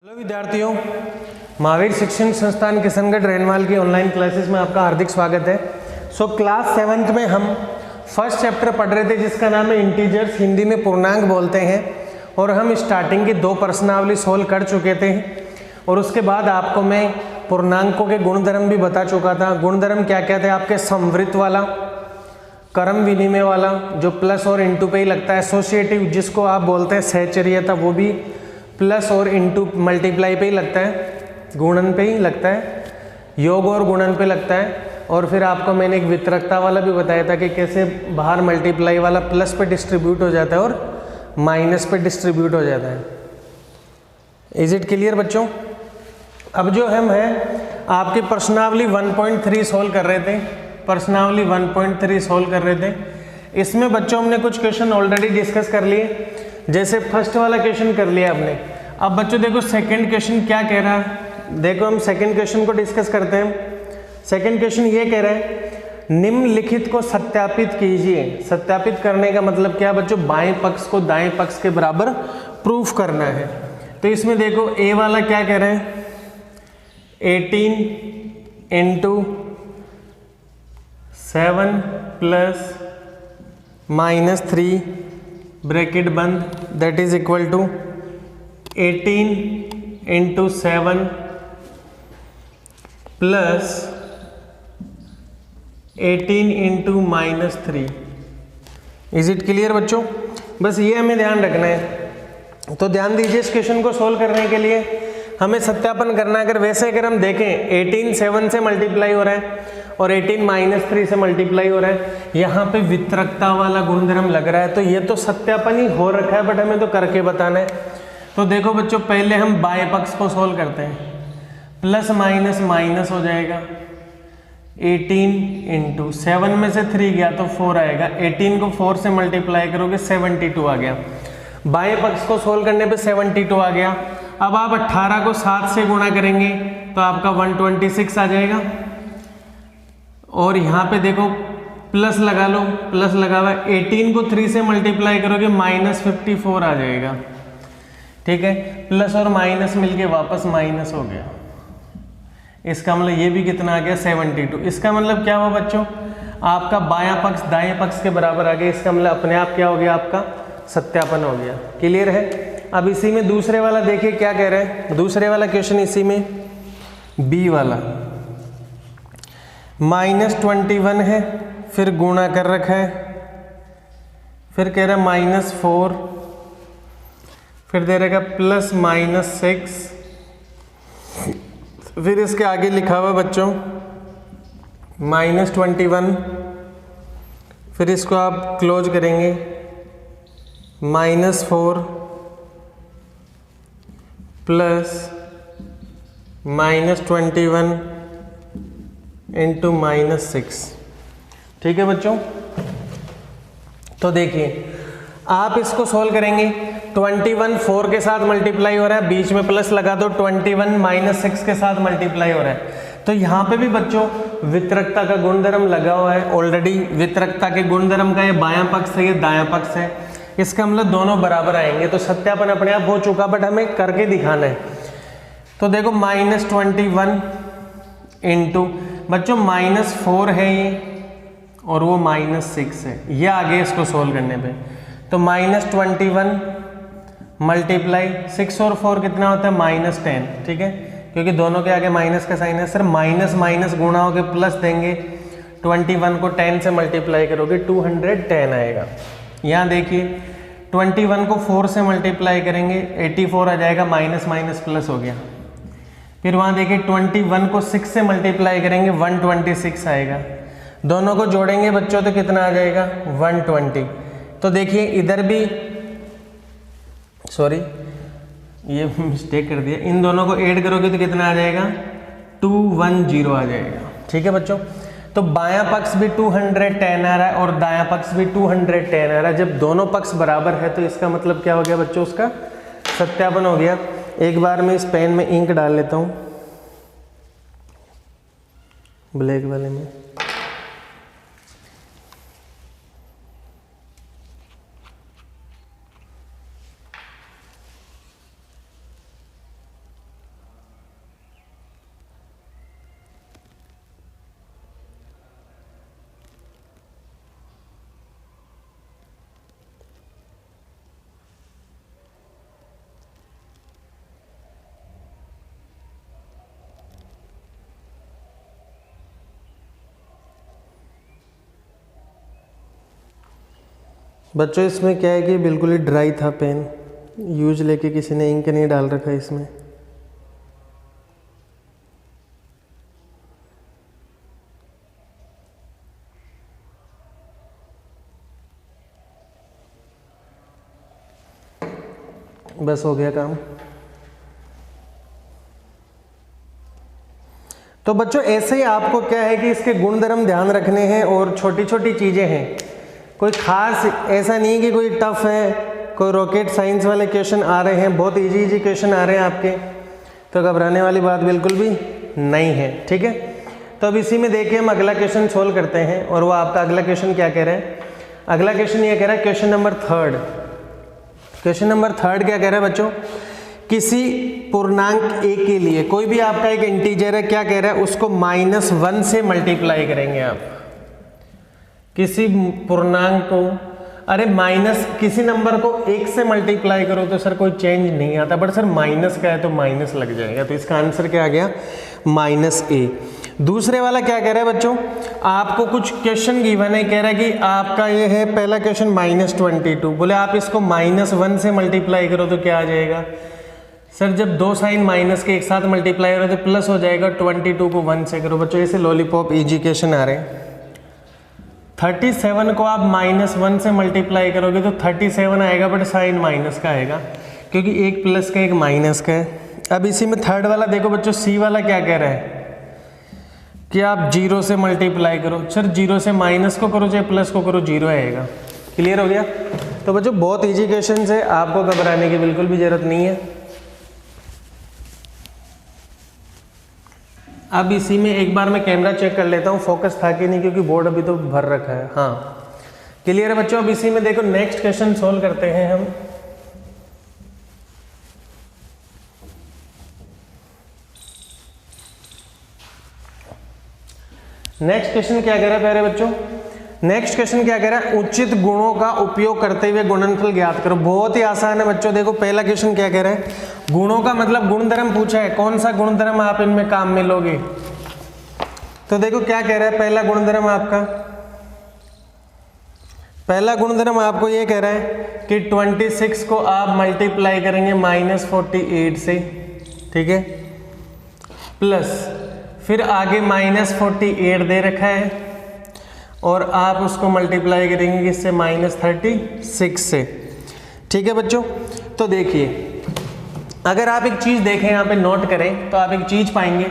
Hello विद्यार्थियों, महावीर शिक्षण संस्थान किशनगढ़ रेनवाल की ऑनलाइन क्लासेस में आपका हार्दिक स्वागत है। क्लास 7th में हम फर्स्ट चैप्टर पढ़ रहे थे जिसका नाम है इंटीजर्स, हिंदी में पूर्णांक बोलते हैं। और हम स्टार्टिंग की 2 प्रश्नावली सोल्व कर चुके थे और उसके बाद आपको मैं पूर्णांकों के गुणधर्म भी बता चुका था। गुणधर्म क्या क्या थे आपके? समवृत्त वाला, क्रम विनिमय वाला जो प्लस और इंटू पे ही लगता है, एसोसिएटिव जिसको आप बोलते हैं सहचर्यता वो भी प्लस और इंटू मल्टीप्लाई पे ही लगता है, गुणन पे ही लगता है, योग और गुणन पे लगता है। और फिर आपको मैंने एक वितरकता वाला भी बताया था कि कैसे बाहर मल्टीप्लाई वाला प्लस पे डिस्ट्रीब्यूट हो जाता है और माइनस पे डिस्ट्रीब्यूट हो जाता है। इज इट क्लियर बच्चों? अब जो हम है आपकी प्रश्नावली 1.3 सोल्व कर रहे थे, प्रश्नावली 1.3 सोल्व कर रहे थे। इसमें बच्चों हमने कुछ क्वेश्चन ऑलरेडी डिस्कस कर लिए, जैसे फर्स्ट वाला क्वेश्चन कर लिया आपने। अब बच्चों देखो सेकंड क्वेश्चन क्या कह रहा है, देखो हम सेकंड क्वेश्चन को डिस्कस करते हैं। सेकंड क्वेश्चन ये कह रहा है निम्नलिखित को सत्यापित कीजिए। सत्यापित करने का मतलब क्या बच्चों? बाएं पक्ष को दाएं पक्ष के बराबर प्रूफ करना है। तो इसमें देखो ए वाला क्या कह रहे हैं, 18 इंटू 7 प्लस -3 ब्रैकेट बंद that is equal to 18 into 7 plus 18 into -3। Is it clear बच्चों? बस ये हमें ध्यान रखना है। तो ध्यान दीजिए, इस क्वेश्चन को सोल्व करने के लिए हमें सत्यापन करना है। अगर हम देखें 18 7 से मल्टीप्लाई हो रहा है और 18 -3 से मल्टीप्लाई हो रहा है, यहाँ पे वितरकता वाला गुणधर्म लग रहा है, तो ये तो सत्यापन ही हो रखा है बट हमें तो करके बताना है। तो देखो बच्चों पहले हम बाएं पक्ष को सोल्व करते हैं। प्लस माइनस माइनस हो जाएगा, 18 इंटू 7 में से 3 गया तो 4 आएगा, 18 को 4 से मल्टीप्लाई करोगे 72 आ गया। बाएं पक्ष को सोल्व करने पे 72 आ गया। अब आप 18 को 7 से गुणा करेंगे तो आपका 126 आ जाएगा। और यहाँ पे देखो प्लस लगा लो, प्लस लगा हुआ है, 18 को 3 से मल्टीप्लाई करोगे -54 आ जाएगा। ठीक है, प्लस और माइनस मिलके वापस माइनस हो गया। इसका मतलब ये भी कितना आ गया? 72। इसका मतलब क्या हुआ बच्चों? आपका बायां पक्ष दाएं पक्ष के बराबर आ गया। इसका मतलब अपने आप क्या हो गया? आपका सत्यापन हो गया। क्लियर है? अब इसी में दूसरे वाला देखिए क्या कह रहे हैं। दूसरे वाला क्वेश्चन इसी में बी वाला -21 है, फिर गुणा कर रखा है, फिर कह रहा है -4, फिर दे रहेगा प्लस -6, फिर इसके आगे लिखा हुआ बच्चों -21, फिर इसको आप क्लोज करेंगे -4 प्लस -21 इंटू -6। ठीक है बच्चों? तो देखिए आप इसको सोल्व करेंगे। 21 4 के साथ मल्टीप्लाई हो रहा है, बीच में प्लस लगा दो, 21 -6 के साथ मल्टीप्लाई हो रहा है। तो यहाँ पे भी बच्चों वितरकता का गुणधर्म लगा हुआ है ऑलरेडी। वितरकता के गुणधर्म का ये बायां पक्ष है, ये दायां पक्ष है, इसका मतलब दोनों बराबर आएंगे। तो सत्यापन अपने आप हो चुका बट हमें करके दिखाना है। तो देखो -21 इंटू बच्चों -4 है ये और वो -6 है, ये आगे इसको सोल्व करने पे। तो -21 मल्टीप्लाई 6 और 4 कितना होता है? -10। ठीक है, क्योंकि दोनों के आगे माइनस का साइन है। सर माइनस माइनस गुणा होके प्लस देंगे, 21 को 10 से मल्टीप्लाई करोगे 210 आएगा। यहाँ देखिए 21 को 4 से मल्टीप्लाई करेंगे 84 आ जाएगा, माइनस माइनस प्लस हो गया। फिर वहाँ देखिए 21 को 6 से मल्टीप्लाई करेंगे 126 आएगा। दोनों को जोड़ेंगे बच्चों तो कितना आ जाएगा? 120। तो देखिए इधर भी, सॉरी ये मिस्टेक कर दिया, इन दोनों को ऐड करोगे तो कितना आ जाएगा? 210 आ जाएगा। ठीक है बच्चों? तो बायां पक्ष भी 210 आ रहा है और दायां पक्ष भी 210 आ रहा है। जब दोनों पक्ष बराबर है तो इसका मतलब क्या हो गया बच्चों? उसका सत्यापन हो गया। एक बार मैं इस पेन में इंक डाल लेता हूँ, ब्लैक वाले में। बच्चों इसमें क्या है कि बिल्कुल ही ड्राई था पेन, यूज लेके किसी ने इंक नहीं डाल रखा इसमें। बस हो गया काम। तो बच्चों ऐसे ही आपको क्या है कि इसके गुणधर्म ध्यान रखने हैं और छोटी छोटी चीजें हैं, कोई खास ऐसा नहीं कि कोई टफ है, कोई रॉकेट साइंस वाले क्वेश्चन आ रहे हैं, बहुत इजी इजी क्वेश्चन आ रहे हैं आपके, तो घबराने वाली बात बिल्कुल भी नहीं है। ठीक है, तो अब इसी में देखिए हम अगला क्वेश्चन सोल्व करते हैं, और वो आपका अगला क्वेश्चन क्या कह रहा है। अगला क्वेश्चन ये कह रहा है question number third. Question number third क्या कह रहा है बच्चों, किसी पूर्णांक a के लिए कोई भी आपका एक इंटीजर है, क्या कह रहा है, उसको -1 से मल्टीप्लाई करेंगे आप। किसी पूर्णांक को, अरे माइनस किसी नंबर को 1 से मल्टीप्लाई करो तो सर कोई चेंज नहीं आता, बट सर माइनस का है तो माइनस लग जाएगा, तो इसका आंसर क्या आ गया, -a। दूसरे वाला क्या कह रहा है बच्चों, आपको कुछ क्वेश्चन गिवन है, कह रहा है कि आपका ये है पहला क्वेश्चन -22, बोले आप इसको -1 से मल्टीप्लाई करो तो क्या आ जाएगा। सर जब दो साइन माइनस के एक साथ मल्टीप्लाई हो रहे तो प्लस हो जाएगा, 22 को 1 से करो। बच्चों ऐसे लॉलीपॉप इजी क्वेश्चन आ रहे हैं। 37 को आप -1 से मल्टीप्लाई करोगे तो 37 आएगा, बट साइन माइनस का आएगा, क्योंकि एक प्लस का एक माइनस का है। अब इसी में थर्ड वाला देखो बच्चों, सी वाला क्या कह रहा है कि आप 0 से मल्टीप्लाई करो। सर 0 से माइनस को करो चाहे प्लस को करो, 0 आएगा। क्लियर हो गया। तो बच्चों बहुत इजी क्वेश्चन है, आपको घबराने की बिल्कुल भी जरूरत नहीं है। अब इसी में एक बार मैं कैमरा चेक कर लेता हूँ फोकस था कि नहीं, क्योंकि बोर्ड अभी तो भर रखा है। हाँ क्लियर है बच्चों। अब इसी में देखो नेक्स्ट क्वेश्चन सोल्व करते हैं हम। नेक्स्ट क्वेश्चन क्या कह रहा है प्यारे बच्चों, नेक्स्ट क्वेश्चन क्या कह रहा है, उचित गुणों का उपयोग करते हुए गुणनफल ज्ञात करो। बहुत ही आसान है बच्चों। देखो पहला क्वेश्चन क्या कह रहा है, गुणों का मतलब गुणधर्म पूछा है, कौन सा गुणधर्म आप इनमें काम में लोगे। तो देखो क्या कह रहा है, पहला गुणधर्म आपका, पहला गुणधर्म आपको ये कह रहा है कि 26 को आप मल्टीप्लाई करेंगे -48 से, ठीक है, प्लस फिर आगे -48 दे रखा है और आप उसको मल्टीप्लाई करेंगे किससे, -36 से। ठीक है बच्चों। तो देखिए अगर आप एक चीज़ देखें, यहाँ पे नोट करें तो आप एक चीज़ पाएंगे,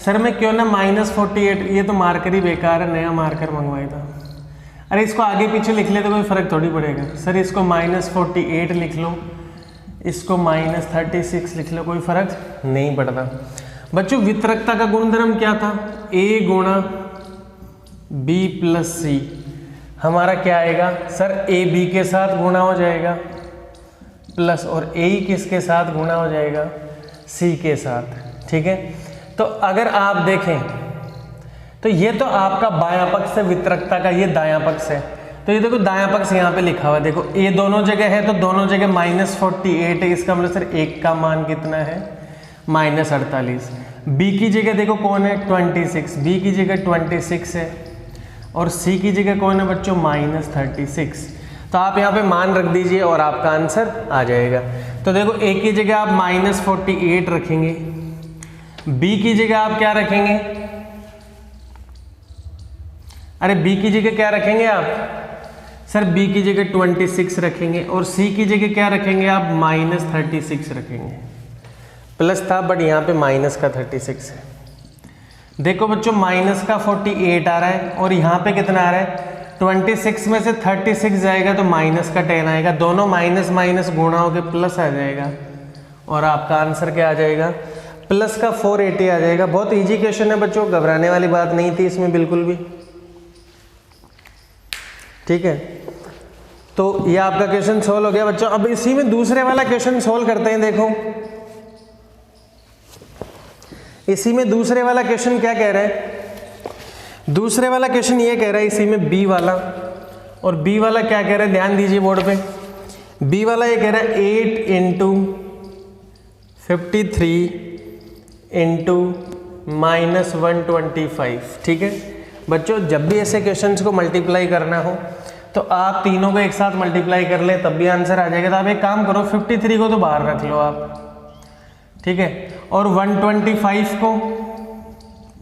सर मैं क्यों ना -48, ये तो मार्कर ही बेकार है, नया मार्कर मंगवाया था। अरे इसको आगे पीछे लिख ले तो कोई फ़र्क थोड़ी पड़ेगा। सर इसको -48 लिख लो, इसको -36 लिख लो, कोई फ़र्क नहीं पड़ता। बच्चों वितरकता का गुणधर्म क्या था, a गुणा b प्लस c। हमारा क्या आएगा सर, a b के साथ गुणा हो जाएगा प्लस, और a ही किसके साथ गुणा हो जाएगा, c के साथ। ठीक है। तो अगर आप देखें तो ये तो आपका बायां पक्ष है वितरकता का, ये दायां पक्ष है। तो ये देखो दायां पक्ष यहाँ पे लिखा हुआ है, देखो a दोनों जगह है तो दोनों जगह -48 है, इसका मतलब सर एक का मान कितना है, -48। b की जगह देखो कौन है, 26, b की जगह 26 है, और c की जगह कौन है बच्चों, -36। तो आप यहाँ पे मान रख दीजिए और आपका आंसर आ जाएगा। तो देखो a की जगह आप -48 रखेंगे, b की जगह आप क्या रखेंगे, अरे b की जगह क्या रखेंगे आप, सर b की जगह 26 रखेंगे, और c की जगह क्या रखेंगे आप, -36 रखेंगे। प्लस था बट यहाँ पे माइनस का 36 है। देखो बच्चों माइनस का 48 आ रहा है और यहाँ पे कितना आ रहा है, 26 में से 36 जाएगा तो माइनस का 10 आएगा, दोनों माइनस माइनस गुणा होकर प्लस आ जाएगा, और आपका आंसर क्या आ जाएगा, प्लस का 480 आ जाएगा। बहुत इजी क्वेश्चन है बच्चों, घबराने वाली बात नहीं थी इसमें बिल्कुल भी। ठीक है, तो ये आपका क्वेश्चन सोल्व हो गया बच्चों। अब इसी में दूसरे वाला क्वेश्चन सोल्व करते हैं। देखो इसी में दूसरे वाला क्वेश्चन क्या कह रहा है, दूसरे वाला क्वेश्चन ये कह रहा है इसी में बी वाला, और बी वाला क्या कह रहा है, ध्यान दीजिए बोर्ड पे। बी वाला ये कह रहा है 8 × 53 × -125। ठीक है बच्चों, जब भी ऐसे क्वेश्चंस को मल्टीप्लाई करना हो तो आप तीनों को एक साथ मल्टीप्लाई कर ले तब भी आंसर आ जाएगा। तो आप एक काम करो 53 को तो बाहर रख लो आप, ठीक है, और 125 को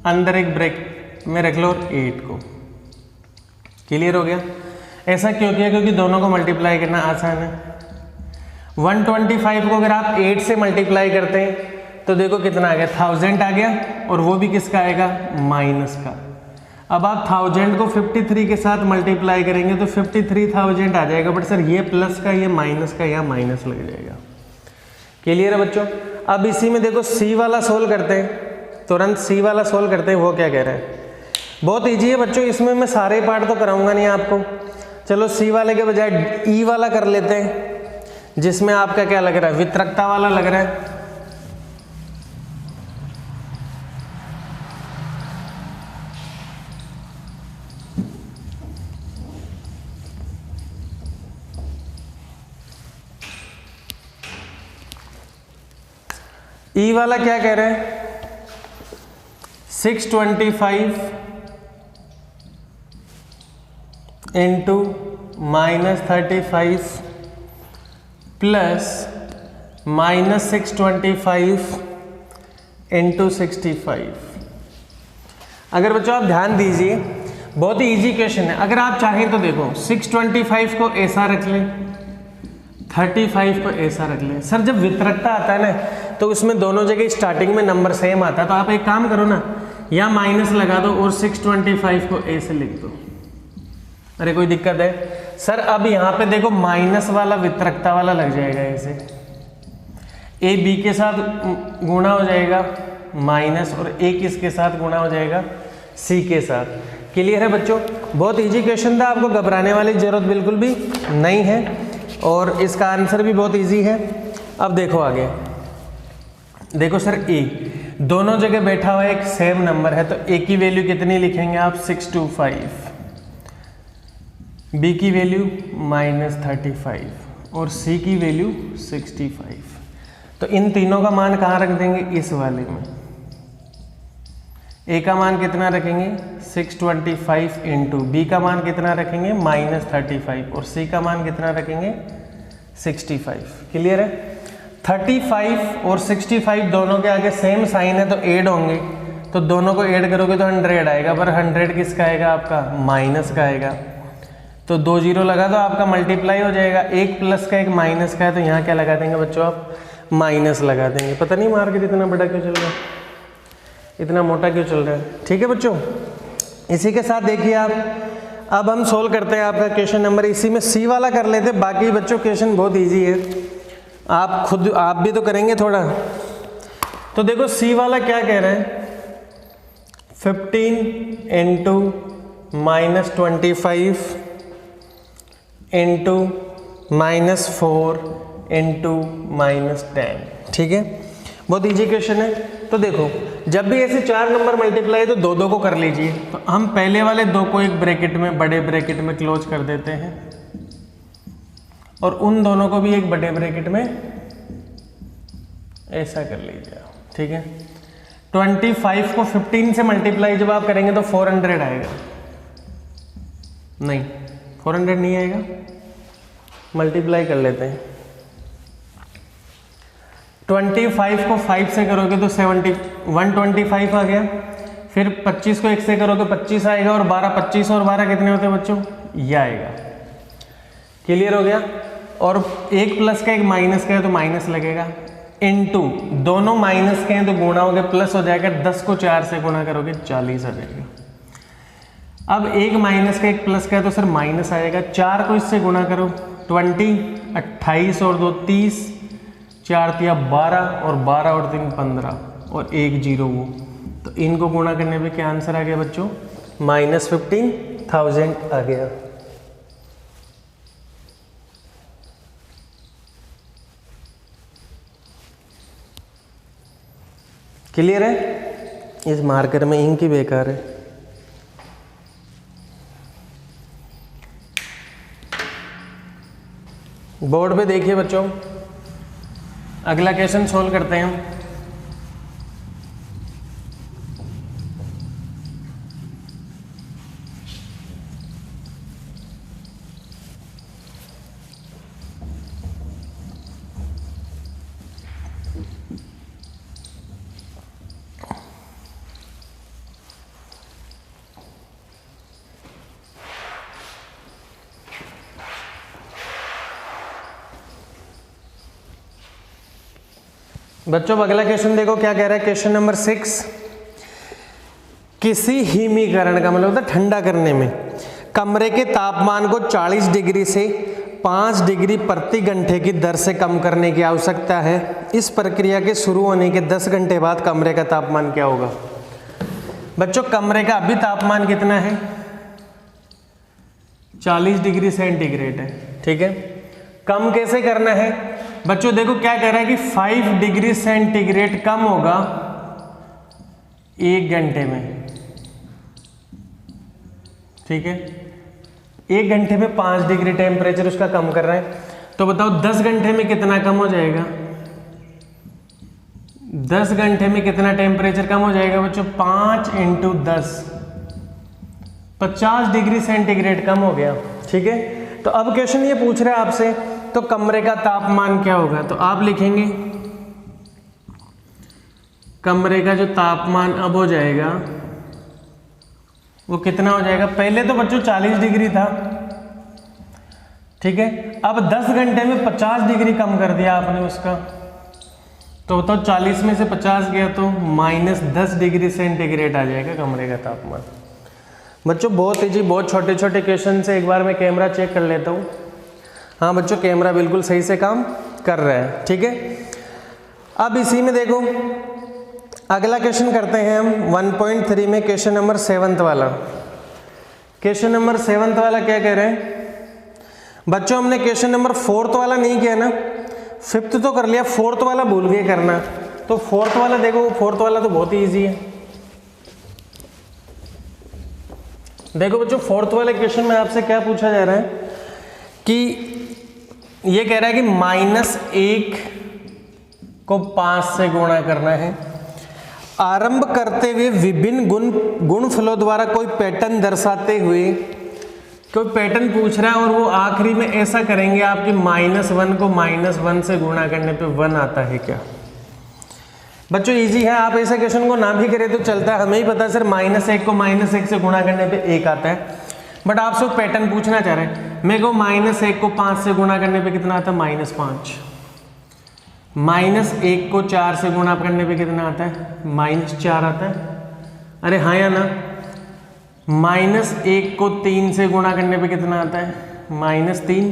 अंदर एक ब्रेक में रख लो और 8 को। क्लियर हो गया? ऐसा क्यों किया? क्योंकि दोनों को मल्टीप्लाई करना आसान है। 125 को अगर आप 8 से मल्टीप्लाई करते हैं तो देखो कितना आ गया, 1000 आ गया, और वो भी किसका आएगा? माइनस का। अब आप 1000 को 53 के साथ मल्टीप्लाई करेंगे तो 53,000 आ जाएगा, बट सर ये प्लस का, ये माइनस का, यहाँ माइनस लग जाएगा। क्लियर है बच्चों? अब इसी में देखो सी वाला सोल्व करते हैं, तुरंत सी वाला सोल्व करते हैं। वो क्या कह रहे हैं? बहुत ईजी है बच्चों, इसमें मैं सारे पार्ट तो कराऊंगा नहीं आपको। चलो सी वाले के बजाय ई वाला कर लेते हैं, जिसमें आपका क्या लग रहा है? वितरकता वाला लग रहा है। ई वाला क्या कह रहे हैं? 625 इंटू -35 प्लस -625 इंटू 65। अगर बच्चों आप ध्यान दीजिए, बहुत ही इजी क्वेश्चन है। अगर आप चाहें तो देखो 625 को ऐसा रख लें, 35 को ऐसा रख लें। सर जब वितरकता आता है ना तो उसमें दोनों जगह स्टार्टिंग में नंबर सेम आता है, तो आप एक काम करो ना, या माइनस लगा दो और 625 को ए से लिख दो। अरे कोई दिक्कत है? सर अब यहाँ पे देखो माइनस वाला वितरकता वाला लग जाएगा ऐसे, ए बी के साथ गुणा हो जाएगा माइनस, और ए किसके साथ गुणा हो जाएगा? सी के साथ। क्लियर है बच्चों? बहुत इजी क्वेश्चन था, आपको घबराने वाली जरूरत बिल्कुल भी नहीं है, और इसका आंसर भी बहुत इजी है। अब देखो आगे, देखो सर ए दोनों जगह बैठा हुआ एक सेम नंबर है, तो ए की वैल्यू कितनी लिखेंगे आप? 625, बी की वैल्यू -35 और सी की वैल्यू 65। तो इन तीनों का मान कहाँ रख देंगे? इस वाले में। ए का मान कितना रखेंगे? 625 इंटू, बी का मान कितना रखेंगे? -35, और सी का मान कितना रखेंगे? 65। क्लियर है? 35 और 65 दोनों के आगे सेम साइन है तो ऐड होंगे, तो दोनों को ऐड करोगे तो 100 आएगा, पर 100 किसका आएगा? आपका माइनस का आएगा। तो 2 जीरो लगा दो, आपका मल्टीप्लाई हो जाएगा। एक प्लस का एक माइनस का है, तो यहाँ क्या लगा देंगे बच्चों? आप माइनस लगा देंगे। पता नहीं मार्केट इतना बड़ा क्यों चल रहा है, इतना मोटा क्यों चल रहा है। ठीक है बच्चों, इसी के साथ देखिए आप, अब हम सोल्व करते हैं आपका क्वेश्चन नंबर, इसी में सी वाला कर लेते हैं। बाकी बच्चों क्वेश्चन बहुत ईजी है, आप भी तो करेंगे थोड़ा। तो देखो सी वाला क्या कह रहे हैं? 15 इंटू -25 इंटू -4 इंटू -10। ठीक है, बहुत इजी क्वेश्चन है। तो देखो जब भी ऐसे 4 नंबर मल्टीप्लाई तो 2 को कर लीजिए। तो हम पहले वाले 2 को एक ब्रैकेट में, बड़े ब्रैकेट में क्लोज कर देते हैं, और उन दोनों को भी एक बड़े ब्रैकेट में ऐसा कर लीजिए। ठीक है, 25 को 15 से मल्टीप्लाई जब आप करेंगे तो 400 आएगा। नहीं, 400 नहीं आएगा, मल्टीप्लाई कर लेते हैं। 25 को 5 से करोगे तो 125 आ गया। फिर 25 को 1 से करोगे 25 आएगा, और 25 और 12 कितने होते हैं बच्चों? ये आएगा। क्लियर हो गया? और एक प्लस का एक माइनस का है तो माइनस लगेगा, इनटू दोनों माइनस के हैं तो गुणा हो गया, प्लस हो जाएगा। 10 को 4 से गुणा करोगे 40 आ जाएगा। अब एक माइनस का एक प्लस का है तो सर माइनस आएगा। 4 को इससे गुणा करो 20, 28 और 2 30, 4 तिया 12 और 12 और 3 15 और 1 0 वो। तो इनको गुणा करने पे क्या आंसर आ गया बच्चों? -15,000 आ गया। क्लियर है? इस मार्कर में इंक ही बेकार है। बोर्ड पे देखिए बच्चों, अगला क्वेश्चन सोल्व करते हैं हम। बच्चों अगला क्वेश्चन देखो क्या कह रहा है। क्वेश्चन नंबर 6, किसी हिमीकरण का मतलब होता है ठंडा करने में कमरे के तापमान को 40 डिग्री से 5 डिग्री प्रति घंटे की दर से कम करने की आवश्यकता है। इस प्रक्रिया के शुरू होने के 10 घंटे बाद कमरे का तापमान क्या होगा। बच्चों कमरे का अभी तापमान कितना है, 40 डिग्री सेंटीग्रेड है, ठीक है। कम कैसे करना है बच्चों, देखो क्या कह रहा है कि 5 डिग्री सेंटीग्रेड कम होगा 1 घंटे में, ठीक है। 1 घंटे में 5 डिग्री टेम्परेचर उसका कम कर रहे हैं, तो बताओ 10 घंटे में कितना कम हो जाएगा। 10 घंटे में कितना टेम्परेचर कम हो जाएगा बच्चों, 5 × 10 50 डिग्री सेंटीग्रेड कम हो गया, ठीक है। तो अब क्वेश्चन ये पूछ रहा है आपसे, तो कमरे का तापमान क्या होगा, तो आप लिखेंगे कमरे का जो तापमान अब हो जाएगा वो कितना हो जाएगा। पहले तो बच्चों 40 डिग्री था, ठीक है। अब 10 घंटे में 50 डिग्री कम कर दिया आपने उसका, तो बताओ 40 में से 50 गया तो -10 डिग्री सेंटीग्रेड आ जाएगा कमरे का तापमान। बच्चों बहुत ईजी, बहुत छोटे छोटे क्वेश्चन से। एक बार मैं कैमरा चेक कर लेता हूँ। हाँ बच्चों कैमरा बिल्कुल सही से काम कर रहा है, ठीक है। अब इसी में देखो अगला क्वेश्चन करते हैं हम 1.3 में, क्वेश्चन नंबर 7 वाला। क्वेश्चन नंबर 7 वाला क्या कह रहे हैं बच्चों, हमने क्वेश्चन नंबर 4 वाला नहीं किया ना, 5th तो कर लिया, 4 वाला भूल गए करना। तो 4 वाला देखो, 4 वाला तो बहुत ही ईजी है। देखो बच्चों 4 वाले क्वेश्चन में आपसे क्या पूछा जा रहा है कि ये कह रहा है कि -1 को 5 से गुणा करना है। आरंभ करते हुए विभिन्न गुणफलों द्वारा कोई पैटर्न दर्शाते हुए, कोई पैटर्न पूछ रहा है और वो आखिरी में ऐसा करेंगे आपकी -1 को -1 से गुणा करने पे 1 आता है क्या। बच्चों इजी है, आप ऐसे क्वेश्चन को ना भी करें तो चलता है, हमें ही पता है सर -1 को -1 से गुणा करने पे 1 आता है। बट आपसे वो पैटर्न पूछना चाह रहे हैं। मेरे को -1 को 5 से गुणा करने पे कितना आता है, -5। -1 को 4 से गुणा करने पे कितना आता है, -4 आता है। अरे हाँ या ना। -1 को 3 से गुणा करने पे कितना आता है, -3।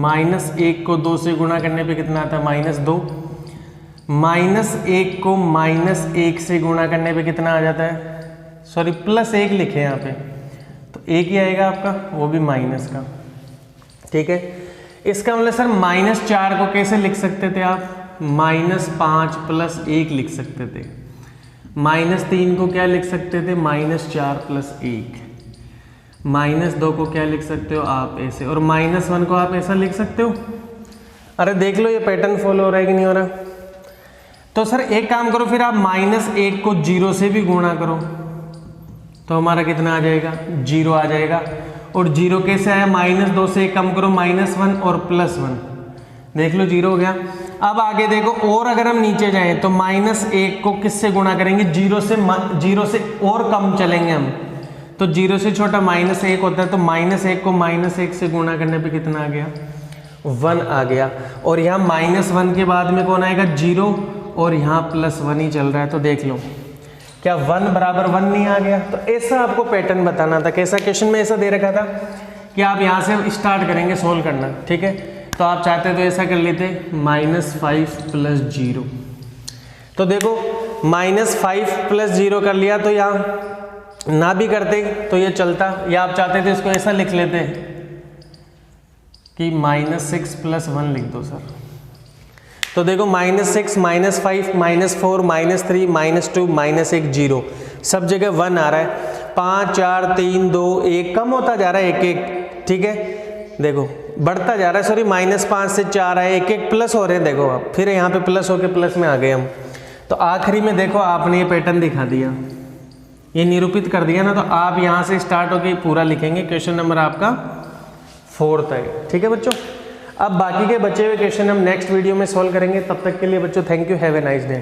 -1 को 2 से गुणा करने पे कितना आता है, -2। -1 को -1 से गुणा करने पे कितना आ जाता है, सॉरी +1 लिखे यहाँ पे, तो 1 ही आएगा आपका, वो भी माइनस का, ठीक है। इसका मतलब सर -4 को कैसे लिख सकते थे आप, -5 + 1 लिख सकते थे। -3 को क्या लिख सकते थे, -4 + 1। -2 को क्या लिख सकते हो आप ऐसे, और -1 को आप ऐसा लिख सकते हो। अरे देख लो ये पैटर्न फॉलो हो रहा है कि नहीं हो रहा। तो सर एक काम करो फिर, आप -1 को 0 से भी गुणा करो तो हमारा कितना आ जाएगा, 0 आ जाएगा। और 0 कैसे आया, -2 से कम करो, -1 और +1, देख लो 0 हो गया। अब आगे देखो, और अगर हम नीचे जाएं तो -1 को किससे गुणा करेंगे, 0 से और कम चलेंगे हम, तो 0 से छोटा -1 होता है, तो -1 को -1 से गुणा करने पे कितना आ गया, 1 आ गया। और यहाँ -1 के बाद में कौन आएगा, 0, और यहाँ +1 ही चल रहा है। तो देख लो क्या 1 = 1 नहीं आ गया। तो ऐसा आपको पैटर्न बताना था। कैसा क्वेश्चन में ऐसा दे रखा था कि आप यहाँ से स्टार्ट करेंगे सोल्व करना, ठीक है। तो आप चाहते तो ऐसा कर लेते -5 + 0। तो देखो -5 + 0 कर लिया, तो यहाँ ना भी करते तो ये चलता, या आप चाहते थे इसको ऐसा लिख लेते कि -6 + 1 लिख दो सर। तो देखो -6, -5, -4, -3, -2, -1, 0, सब जगह 1 आ रहा है। 5, 4, 3, 2, 1 कम होता जा रहा है, 1, 1, ठीक है। देखो बढ़ता जा रहा है, सॉरी -5 से 4 आए, 1, 1 प्लस हो रहे हैं। देखो आप फिर यहाँ पे प्लस होके प्लस में आ गए हम। तो आखिरी में देखो आपने ये पैटर्न दिखा दिया, ये निरूपित कर दिया ना। तो आप यहाँ से स्टार्ट होके पूरा लिखेंगे। क्वेश्चन नंबर आपका 4 है, ठीक है बच्चों। अब बाकी के बचे हुए क्वेश्चन हम नेक्स्ट वीडियो में सॉल्व करेंगे। तब तक के लिए बच्चों thank you, have a nice day.